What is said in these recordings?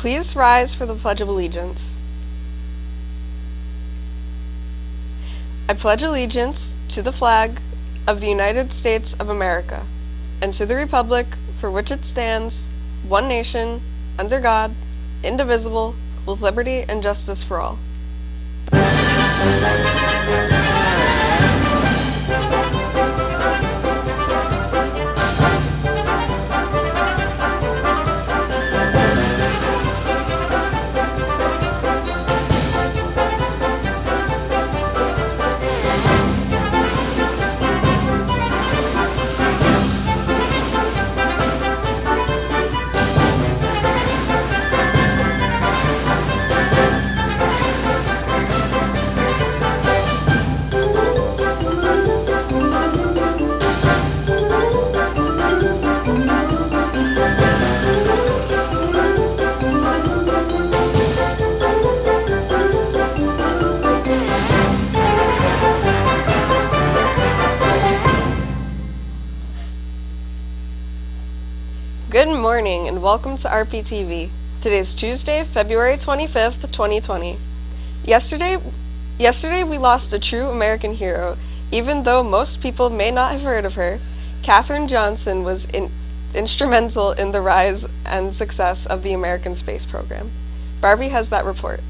Please rise for the Pledge of Allegiance. I pledge allegiance to the flag of the United States of America and to the republic for which it stands, one nation, under God, indivisible, with liberty and justice for all. Good morning and welcome to RPtv. Today is Tuesday, February 25th, 2020. Yesterday we lost a true American hero, even though most people may not have heard of her. Katherine Johnson was instrumental in the rise and success of the American space program. Barbie has that report.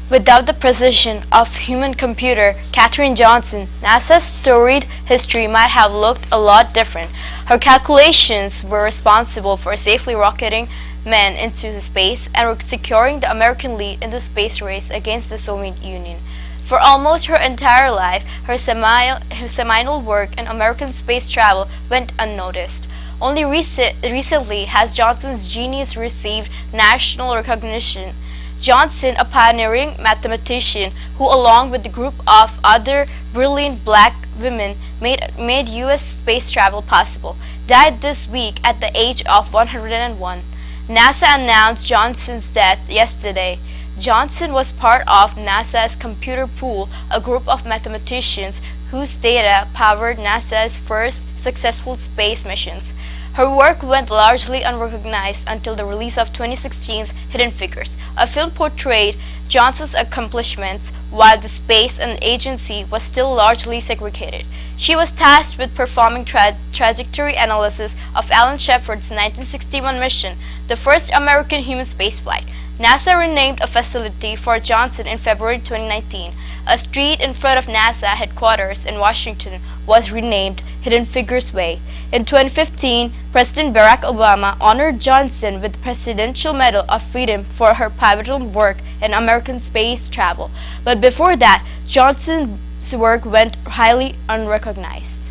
Without the precision of human computer, Katherine Johnson, NASA's storied history might have looked a lot different. Her calculations were responsible for safely rocketing men into space and securing the American lead in the space race against the Soviet Union. For almost her entire life, her seminal work in American space travel went unnoticed. Only recently has Johnson's genius received national recognition. Johnson, a pioneering mathematician who, along with a group of other brilliant black women, made U.S. space travel possible, died this week at the age of 101. NASA announced Johnson's death yesterday. Johnson was part of NASA's computer pool, a group of mathematicians whose data powered NASA's first successful space missions. Her work went largely unrecognized until the release of 2016's Hidden Figures, a film portrayed Johnson's accomplishments while the space and agency was still largely segregated. She was tasked with performing trajectory analysis of Alan Shepard's 1961 mission, the first American human spaceflight. NASA renamed a facility for Johnson in February 2019. A street in front of NASA headquarters in Washington was renamed Hidden Figures Way. In 2015, President Barack Obama honored Johnson with the Presidential Medal of Freedom for her pivotal work in American space travel. But before that, Johnson's work went highly unrecognized.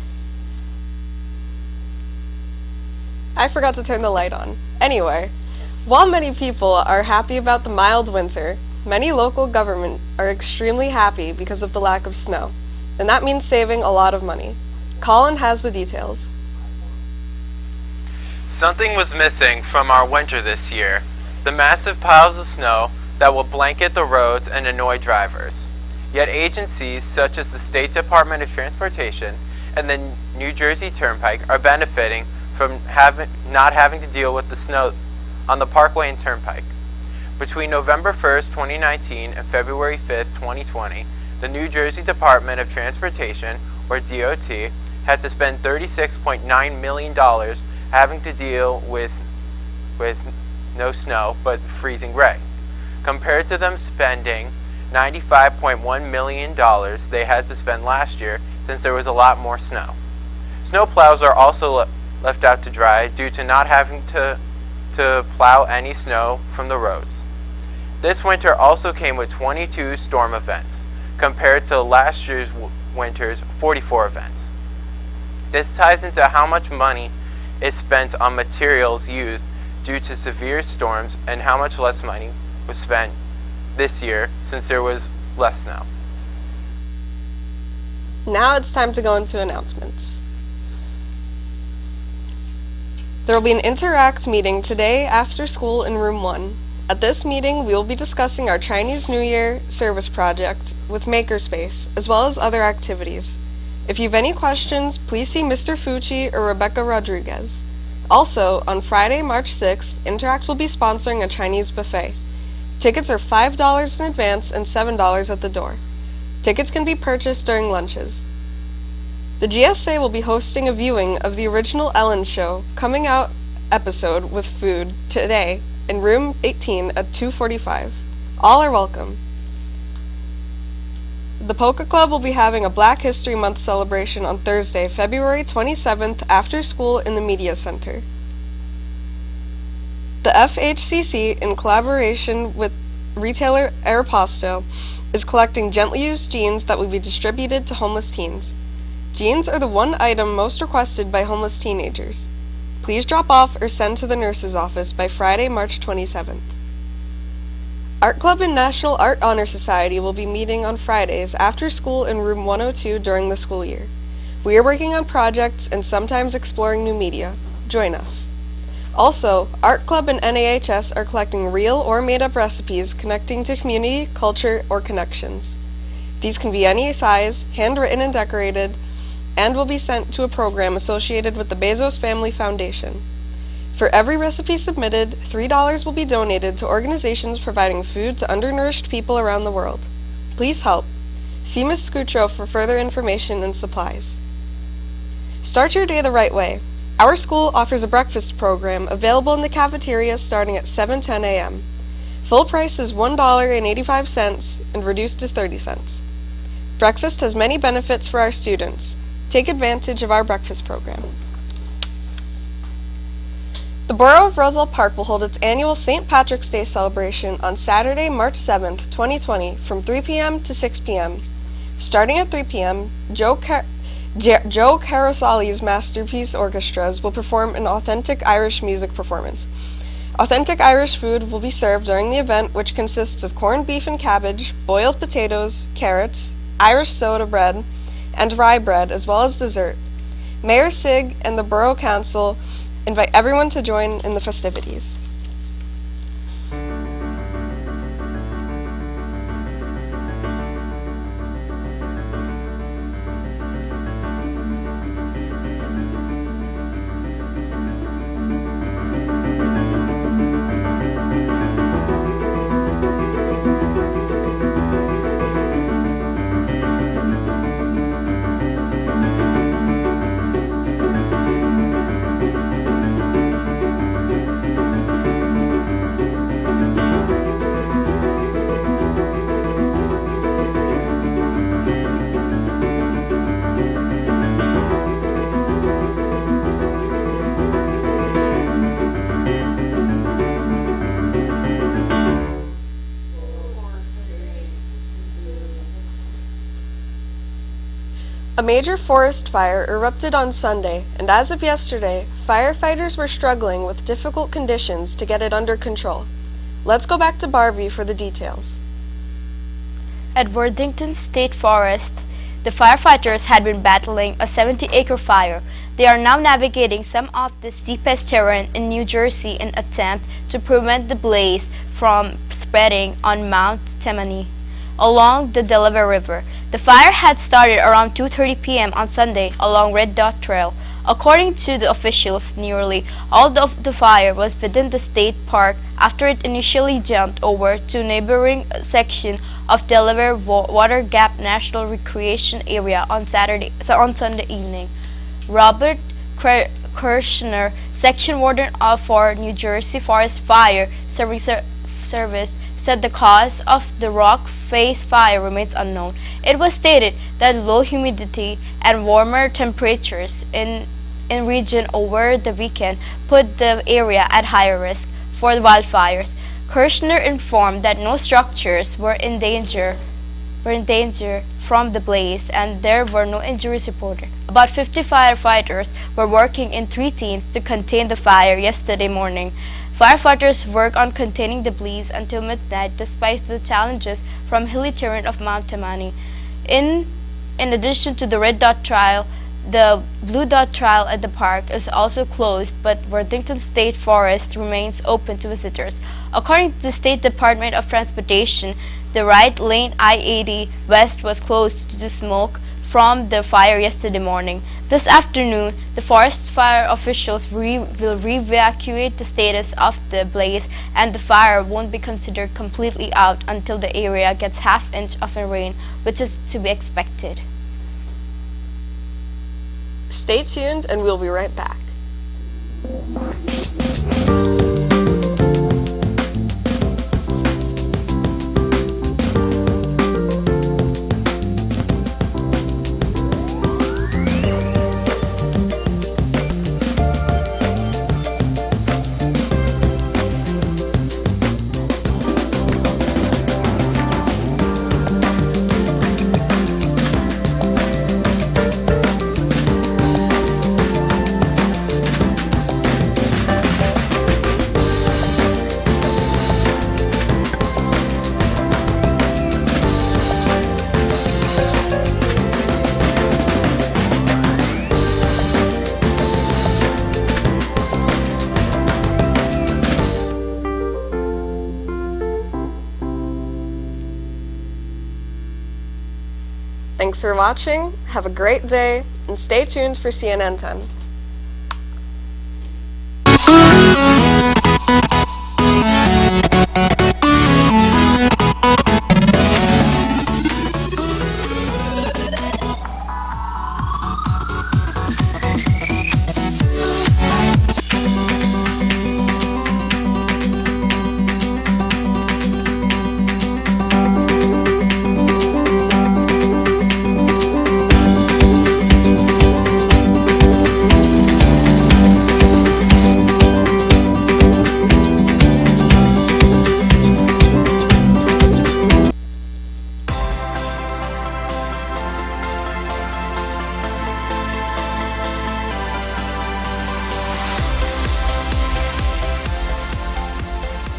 I forgot to turn the light on. Anyway, while many people are happy about the mild winter, many local governments are extremely happy because of the lack of snow, and that means saving a lot of money. Colin has the details. Something was missing from our winter this year: the massive piles of snow that will blanket the roads and annoy drivers. Yet agencies such as the State Department of Transportation and the New Jersey Turnpike are benefiting from not having to deal with the snow on the Parkway and Turnpike. Between November 1st, 2019 and February 5th, 2020, the New Jersey Department of Transportation, or DOT, had to spend $36.9 million having to deal with no snow but freezing gray, compared to them spending $95.1 million they had to spend last year since there was a lot more snow. Snow plows are also left out to dry due to not having to plow any snow from the roads. This winter also came with 22 storm events, compared to last year's winter's 44 events. This ties into how much money is spent on materials used due to severe storms and how much less money was spent this year since there was less snow. Now it's time to go into announcements. There will be an Interact meeting today after school in room 1. At this meeting, we will be discussing our Chinese New Year service project with Makerspace, as well as other activities. If you have any questions, please see Mr. Fucci or Rebecca Rodriguez. Also, on Friday, March 6th, Interact will be sponsoring a Chinese buffet. Tickets are $5 in advance and $7 at the door. Tickets can be purchased during lunches. The GSA will be hosting a viewing of the original Ellen Show Coming Out episode with food today in room 18 at 2:45. All are welcome. The Polka Club will be having a Black History Month celebration on Thursday, February 27th after school in the Media Center. The FHCC, in collaboration with retailer Aeropostale, is collecting gently used jeans that will be distributed to homeless teens. Jeans are the one item most requested by homeless teenagers. Please drop off or send to the nurse's office by Friday, March 27th. Art Club and National Art Honor Society will be meeting on Fridays after school in room 102 during the school year. We are working on projects and sometimes exploring new media. Join us. Also, Art Club and NAHS are collecting real or made-up recipes connecting to community, culture, or connections. These can be any size, handwritten and decorated, and will be sent to a program associated with the Bezos Family Foundation. For every recipe submitted, $3 will be donated to organizations providing food to undernourished people around the world. Please help. See Ms. Scutro for further information and supplies. Start your day the right way. Our school offers a breakfast program available in the cafeteria starting at 7:10 a.m. Full price is $1.85 and reduced is 30 cents. Breakfast has many benefits for our students. Take advantage of our breakfast program. The Borough of Roselle Park will hold its annual St. Patrick's Day celebration on Saturday, March 7th, 2020 from 3 p.m. to 6 p.m. Starting at 3 p.m., Joe Carosali's Masterpiece Orchestras will perform an authentic Irish music performance. Authentic Irish food will be served during the event, which consists of corned beef and cabbage, boiled potatoes, carrots, Irish soda bread, and rye bread, as well as dessert. Mayor Sig and the Borough Council invite everyone to join in the festivities. A major forest fire erupted on Sunday, and as of yesterday, firefighters were struggling with difficult conditions to get it under control. Let's go back to Barbie for the details. At Worthington State Forest, the firefighters had been battling a 70-acre fire. They are now navigating some of the steepest terrain in New Jersey in an attempt to prevent the blaze from spreading on Mount Temani along the Delaware River. The fire had started around 2:30 p.m. on Sunday along Red Dot Trail. According to the officials, nearly all of the fire was within the state park after it initially jumped over to a neighboring section of Delaware Water Gap National Recreation Area on Sunday evening. Robert Kirshner, section warden for New Jersey Forest Fire Service, said the cause of the rock face fire remains unknown. It was stated that low humidity and warmer temperatures in region over the weekend put the area at higher risk for the wildfires. Kirshner informed that no structures were in danger from the blaze and there were no injuries reported. About 50 firefighters were working in 3 teams to contain the fire yesterday morning. Firefighters worked on containing the blaze until midnight despite the challenges from hilly terrain of Mount Temani. In addition to the Red Dot Trail, the Blue Dot Trail at the park is also closed, but Worthington State Forest remains open to visitors. According to the State Department of Transportation, the right lane I-80 West was closed due to smoke from the fire yesterday morning. This afternoon, the forest fire officials will re-evacuate the status of the blaze, and the fire won't be considered completely out until the area gets half-inch of rain, which is to be expected. Stay tuned and we'll be right back. Thanks for watching, have a great day, and stay tuned for CNN 10.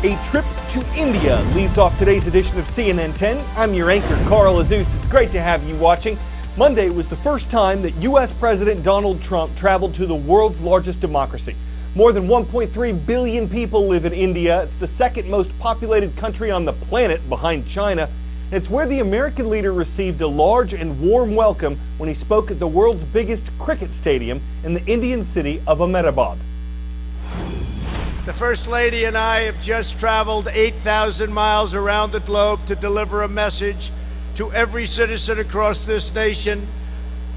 A trip to India leads off today's edition of CNN 10. I'm your anchor, Carl Azus. It's great to have you watching. Monday was the first time that U.S. President Donald Trump traveled to the world's largest democracy. More than 1.3 billion people live in India. It's the second most populated country on the planet behind China. And it's where the American leader received a large and warm welcome when he spoke at the world's biggest cricket stadium in the Indian city of Ahmedabad. The First Lady and I have just traveled 8,000 miles around the globe to deliver a message to every citizen across this nation.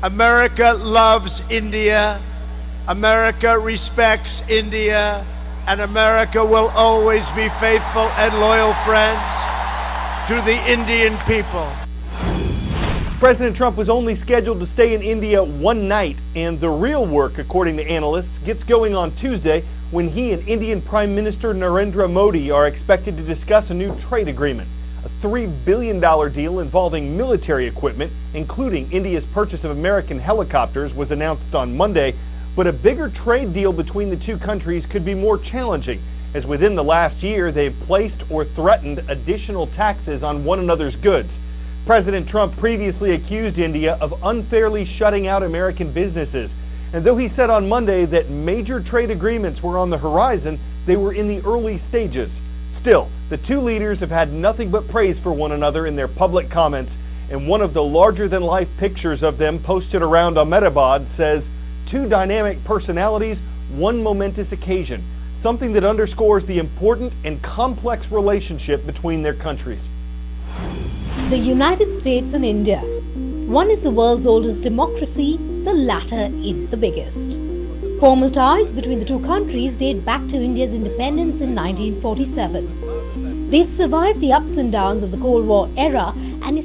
America loves India, America respects India, and America will always be faithful and loyal friends to the Indian people. President Trump was only scheduled to stay in India one night, and the real work, according to analysts, gets going on Tuesday when he and Indian Prime Minister Narendra Modi are expected to discuss a new trade agreement. A $3 billion deal involving military equipment, including India's purchase of American helicopters, was announced on Monday, but a bigger trade deal between the two countries could be more challenging, as within the last year they've placed or threatened additional taxes on one another's goods. President Trump previously accused India of unfairly shutting out American businesses. And though he said on Monday that major trade agreements were on the horizon, they were in the early stages. Still, the two leaders have had nothing but praise for one another in their public comments, and one of the larger-than-life pictures of them posted around Ahmedabad says, "Two dynamic personalities, one momentous occasion," something that underscores the important and complex relationship between their countries. The United States and India. One is the world's oldest democracy, the latter is the biggest. Formal ties between the two countries date back to India's independence in 1947. They've survived the ups and downs of the Cold War era and